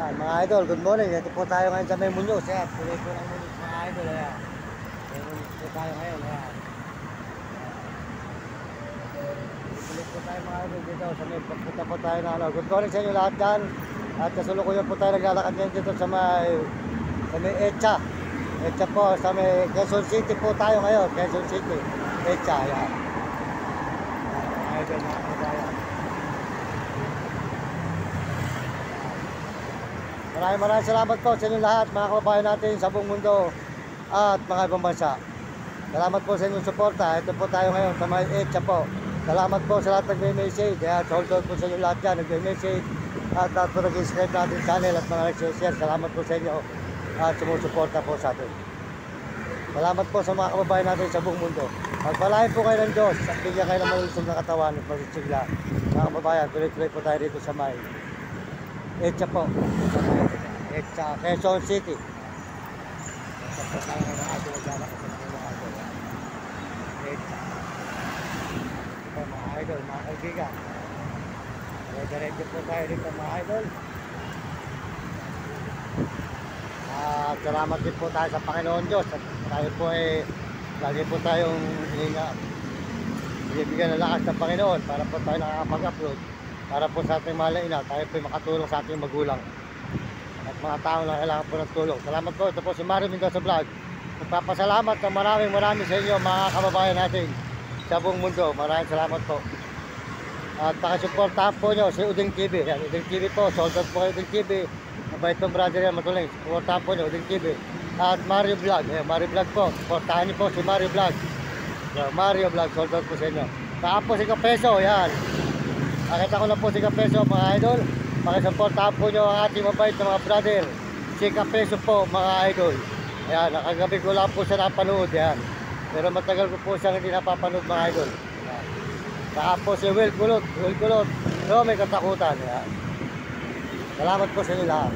Ayan, mga idol, good morning. Ito po tayo ngayon sa May Muñoz. Ayan, tuloy po ng Muñoz mga idol. Ayan. May Muñoz po tayo ngayon. Ayan. Tuloy po tayo mga idol dito sa May pagpunta po tayo na ano. Good morning sa inyo lahat dyan. At kasalukuyan po tayo naglalakad ngayon dito sa may Echa. Echa po, sa may Quezon City po tayo ngayon. Quezon City. Echa, ayan. Mga idol, mga kabayan. Maraming salamat po sa inyo lahat, mga kababayan natin sa buong mundo at mga ibang bansa. Salamat po sa inyong suporta. Ito po tayo ngayon sa may Echa po. Salamat po sa lahat nag-message. Kaya hold on po sa inyo lahat dyan, nag-message at lahat po nag-subscribe natin channel at mga nag-share. Salamat po sa inyo at sumusuporta po sa atin. Salamat po sa mga kababayan natin sa buong mundo. Magpalain po kayo ng Diyos at bigyan kayo ng malusog na katawan at magsisigla. Mga kababayan, tuloy-tuloy po tayo dito sa may Echa po. Echa, Quezon City. Echa po tayo ng mga idol. Echa. Ito mga idol, mga kaibigan. Diretso po tayo dito mga idol. Salamat din po tayo sa Panginoon Diyos. At tayo po lagi po tayong binibigyan ng lakas ng Panginoon para po tayo nakakapag-upload. Para po sa ating mahal na ina, tayo po makatulong sa ating magulang at mga taong na kailangan po ng tulong. Salamat po. Ito po si Mario Mendoza Vlog. Magpapasalamat ng maraming sa inyo mga kababayan natin sa buong mundo. Maraming salamat po. At pakisuportahan po nyo si Uding TV. Yan, Uding TV po. Sold out po kayo Uding TV. Mabait pong brother yan, matuloy. Suportahan po nyo Uding TV. At Mario Vlog. Yan, Mario Vlog po. Suportahan nyo po si Mario Vlog. Yan, Mario Vlog. Sold out po sa inyo. Saan po si Kapeso. Yan. Nakita ko na po si Kapeso mga idol. Pakisuportahan po nyo ang ating mabait na mga brother. Si Kapeso po mga idol. Ayan, nakagabi ko lang po siya napanood. Yan. Pero matagal ko po siyang hindi napapanood mga idol. Ayan. Saka po si Will Kulot. So may katakutan. Ayan. Salamat po sa inyo lahat.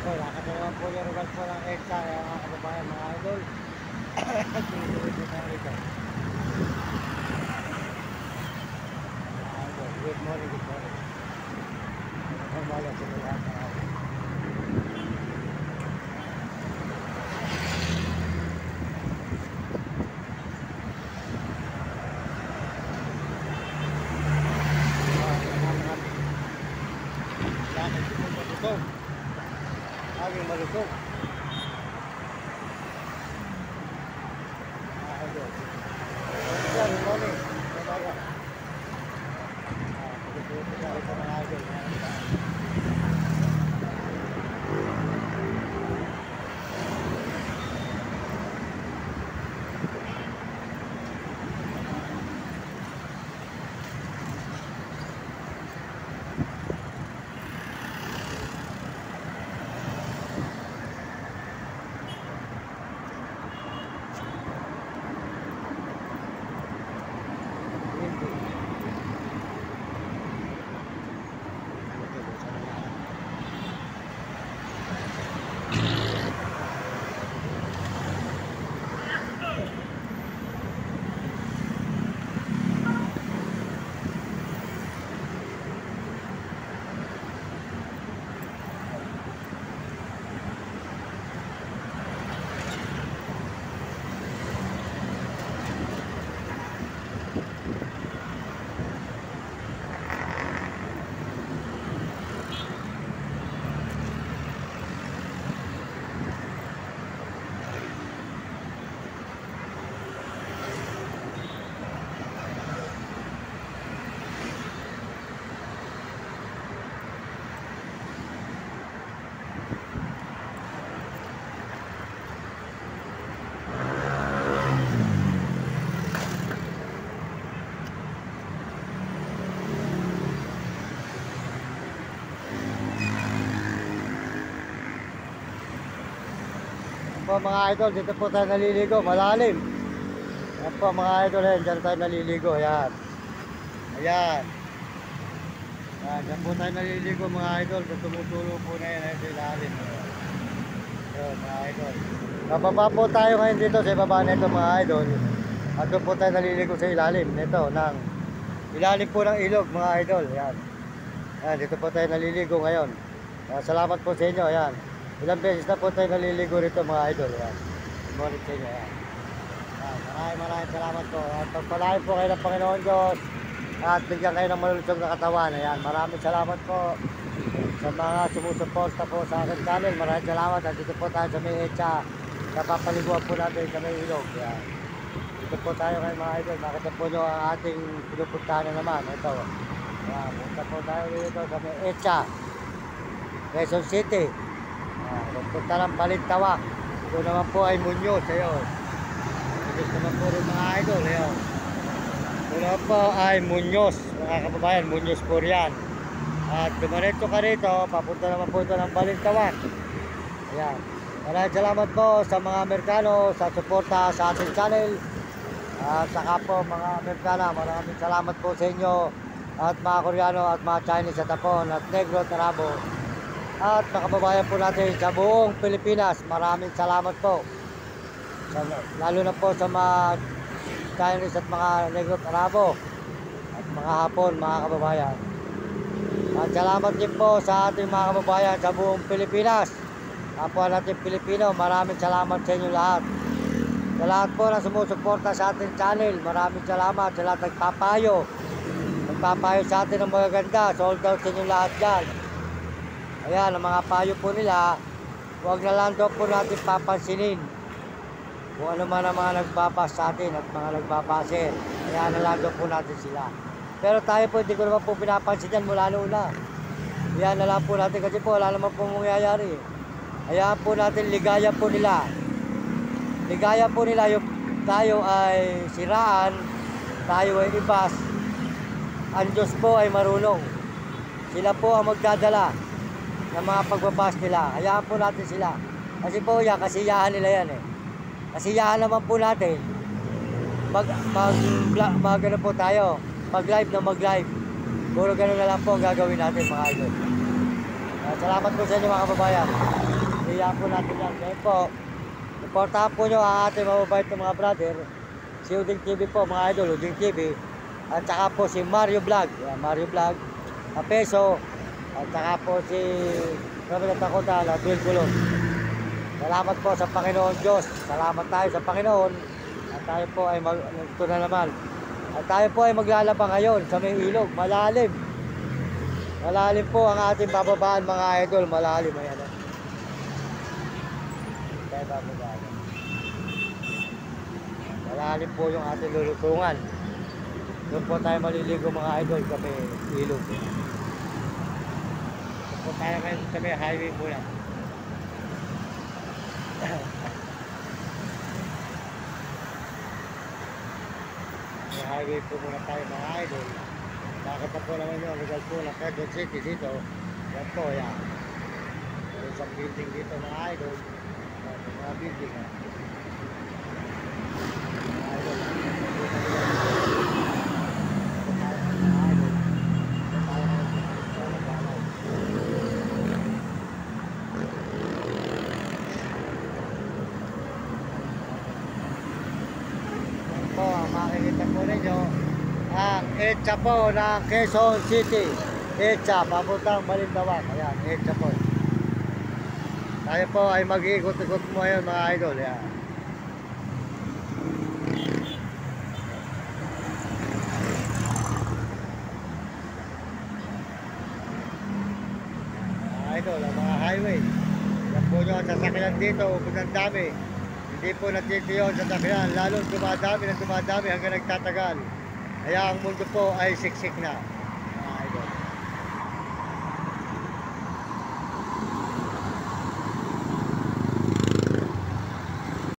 Nakatalaman po yung lugar po ng Echa, mga kababayan, mga idol. Good morning, good morning. Normal yan sa lahat mga idol. Laging malusog. Good morning. po mga idol, dito po tayo naliligo, malalim. Yan po mga idol, yan, dyan tayo naliligo, yan. Ayan. Yan, dyan po tayo naliligo mga idol, kung tumutulo po na yan, ayun sa ilalim. Yan mga idol. Nababa po tayo ngayon dito sa baba nito mga idol. At doon po tayo naliligo sa ilalim nito, ng ilalim po ng ilog mga idol, yan. Yan, dito po tayo naliligo ngayon. Salamat po sa inyo, yan. Ilang beses na po tayo naliligo rito mga idol. Yan. Good morning sa inyo. Yan. Yan. Maraming salamat po. At pagpalain po kayo ng Panginoon Diyos. At bigyan kayo ng malulusog na katawan. Yan. Maraming salamat po sa mga sumusuporta po sa aking channel. Maraming salamat. At dito po tayo sa may Echa. Napapaliguan po natin sa may ilog. Yan. Dito po tayo ngayon mga idol. Makita po nyo ang ating pinupuntahan na naman. Ito. Yan. Punta po tayo dito sa may Echa, Quezon City. Punta ng Balintawak. Ito naman po ay Muñoz. Ayun. Ito naman po rin mga idol. Ayun. Ito naman po ay Muñoz. Mga kababayan, Muñoz po riyan. At dumaretso ka rito, papunta naman po ito ng Balintawak. Ayan. Maraming salamat po sa mga Amerikano sa suporta sa ating channel. At saka po mga Amerikana, maraming salamat po sa inyo. At mga Koreano at mga Chinese at Japon at Negro at Arabo. At mga kababayan po natin sa buong Pilipinas, maraming salamat po. Lalo na po sa mga Chinese at mga Negro at Arabo at mga Hapon, mga kababayan. At salamat din po sa ating mga kababayan sa buong Pilipinas. Kapwa natin Pilipino, maraming salamat sa inyo lahat. Sa lahat po na sumusuporta sa ating channel, maraming salamat sa lahat nagpapayo. Nagpapayo sa atin ng magaganda, sold out sa inyo lahat dyan. Ayan, ang mga payo po nila, huwag na lang daw po natin papansinin kung ano man ang mga nagbabas sa atin at mga nagbabase. Ayan na lang daw po natin sila. Pero tayo po, hindi ko naman po pinapansin yan mula noon na. Ayan na lang po natin kasi po, wala naman po mangyayari. Ayan po natin, ligaya po nila. Ligaya po nila yung tayo ay siraan, tayo ay ibas. Ang Diyos po ay marunong. Sila po ang magdadala ng mga pagbabas nila. Hayaan po natin sila. Kasi po yan, kasiyahan nila yan eh. Kasiyahan naman po natin. Ano po tayo. Mag-live na mag-live. Puro ganun na lang po ang gagawin natin mga idol. Salamat po sa inyo mga kababayan. Hayaan po natin yan. Ngayon po, supportahan po nyo ang ating mababait ng mga brother. Si Uding TV po mga idol, Uding TV. At saka po si Mario Vlog. Yan, Mario Vlog. Peso. At saka po si Robert Takota na Duel Gulon. Salamat po sa Panginoon Diyos. Salamat tayo sa Panginoon. At tayo po ay ito na naman. At tayo po ay maglalaba ngayon sa may ilog. Malalim. Malalim po ang ating bababaan mga idol. Malalim. Ayan. Tayo bababaan. Malalim po yung ating lulutungan. Doon po tayo maliligo mga idol sa may ilog. Doon tayo ngayon sa may highway muna. May highway po muna tayo mga idol. Nakita po naman yung legal po ng Quezon City dito. Yan po yan. Isang building dito mga idol. Mga building ha. Makikita po ninyo ang Echa po ng Quezon City. Echa, papuntang Balintawak. Ayan, Echa po. Tayo po ay mag-iikot-ikot mo ngayon mga idol. Ayan. Mga idol, ang mga highway. Yan po nyo ang sasakyan dito, ang dami. Hindi po natitiyon sa sakyan, lalo dumadami hanggang nagtatagal. Kaya ang mundo po ay siksik na.